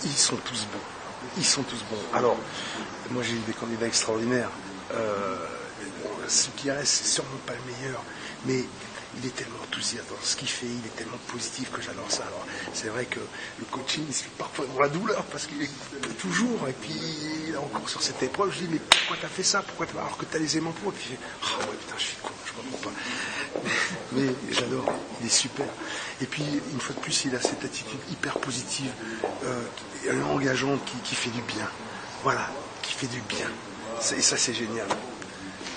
Ils sont tous bons. Ils sont tous bons. Alors, moi j'ai eu des candidats extraordinaires. Ce qui reste, c'est sûrement pas le meilleur. Mais il est tellement enthousiaste dans ce qu'il fait, il est tellement positif que j'adore ça. Alors, c'est vrai que le coaching, il se fait parfois dans la douleur parce qu'il est toujours. Et puis, il est encore sur cette épreuve. Je dis, mais pourquoi t'as fait ça? Alors que t'as les aimants pour. Et puis, il fait, ah ouais, putain, je suis con, je comprends pas. Mais j'adore, il est super. Et puis, une fois de plus, il a cette attitude hyper positive, engageante, qui fait du bien. Voilà, qui fait du bien. Et ça, c'est génial.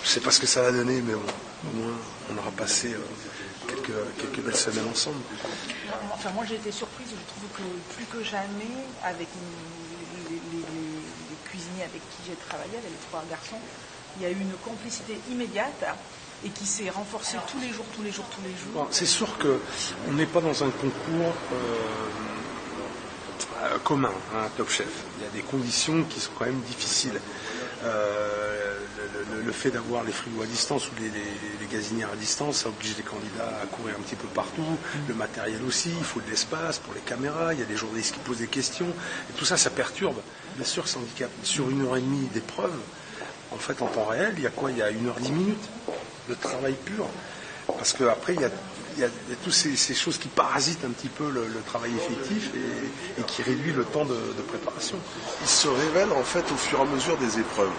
Je sais pas ce que ça va donner, mais bon, au moins, on aura passé quelques belles semaines ensemble. Enfin, moi, j'ai été surprise. Je trouve que plus que jamais, avec les cuisiniers avec qui j'ai travaillé, avec les 3 garçons, il y a eu une complicité immédiate et qui s'est renforcée tous les jours. Bon, c'est sûr qu'on n'est pas dans un concours commun, hein, Top Chef. Il y a des conditions qui sont quand même difficiles. Le fait d'avoir les frigos à distance ou les gazinières à distance, ça oblige les candidats à courir un petit peu partout. Le matériel aussi, il faut de l'espace pour les caméras, il y a des journalistes qui posent des questions. Et tout ça, ça perturbe. Bien sûr, ça handicape. Sur 1h30 d'épreuve, en fait, en temps réel, il y a quoi? Il y a 1h10 de travail pur. Parce qu'après, il y a toutes ces choses qui parasitent un petit peu le travail effectif et qui réduit le temps de préparation. Il se révèle en fait au fur et à mesure des épreuves.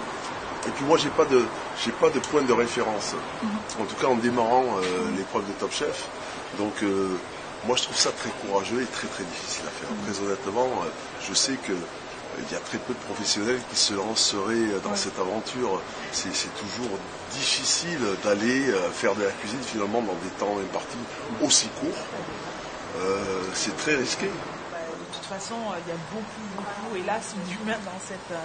Et puis moi, j'ai pas de point de référence. En tout cas, en démarrant l'épreuve de Top Chef. Donc, moi, je trouve ça très courageux et très très difficile à faire. Très honnêtement, je sais que il y a très peu de professionnels qui se lanceraient dans cette aventure. C'est toujours difficile d'aller faire de la cuisine finalement dans des temps impartis aussi courts. C'est très risqué. De toute façon, il y a beaucoup, hélas, d'humains dans cette...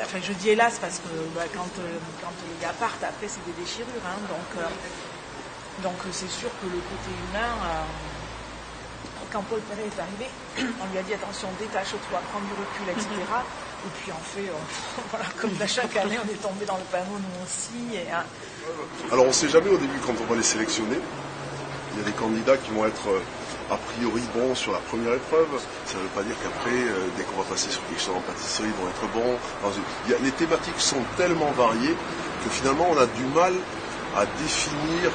Enfin, je dis hélas parce que quand les gars partent, après, c'est des déchirures. Hein, donc c'est sûr que le côté humain... Quand Paul Perret est arrivé, on lui a dit attention, détache-toi, prends du recul, etc. Et puis en fait, voilà, comme chaque année, on est tombé dans le panneau, nous aussi. Alors on ne sait jamais au début quand on va les sélectionner. Il y a des candidats qui vont être a priori bons sur la première épreuve. Ça ne veut pas dire qu'après, dès qu'on va passer sur quelque chose en pâtisserie, ils vont être bons. Les thématiques sont tellement variées que finalement on a du mal à définir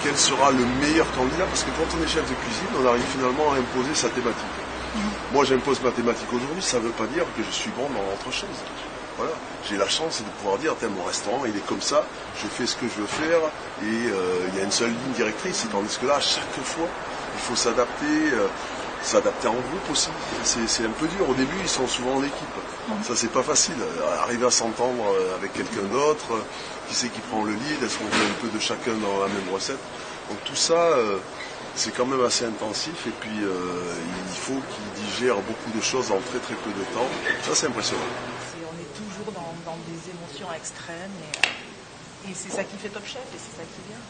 quel sera le meilleur candidat, parce que quand on est chef de cuisine, on arrive finalement à imposer sa thématique. Moi, j'impose ma thématique aujourd'hui, ça ne veut pas dire que je suis bon dans autre chose. Voilà. J'ai la chance de pouvoir dire, mon restaurant, il est comme ça, je fais ce que je veux faire, et il y a une seule ligne directrice, tandis que là, à chaque fois, il faut s'adapter en groupe aussi. C'est un peu dur. Au début, ils sont souvent en équipe. Ça, c'est pas facile. Arriver à s'entendre avec quelqu'un d'autre, qui c'est qui prend le lead, est-ce qu'on veut un peu de chacun dans la même recette. Donc tout ça, c'est quand même assez intensif. Et puis, il faut qu'ils digèrent beaucoup de choses en très très peu de temps. Ça, c'est impressionnant. On est toujours dans des émotions extrêmes. Et c'est ça qui fait Top Chef et c'est ça qui est bien.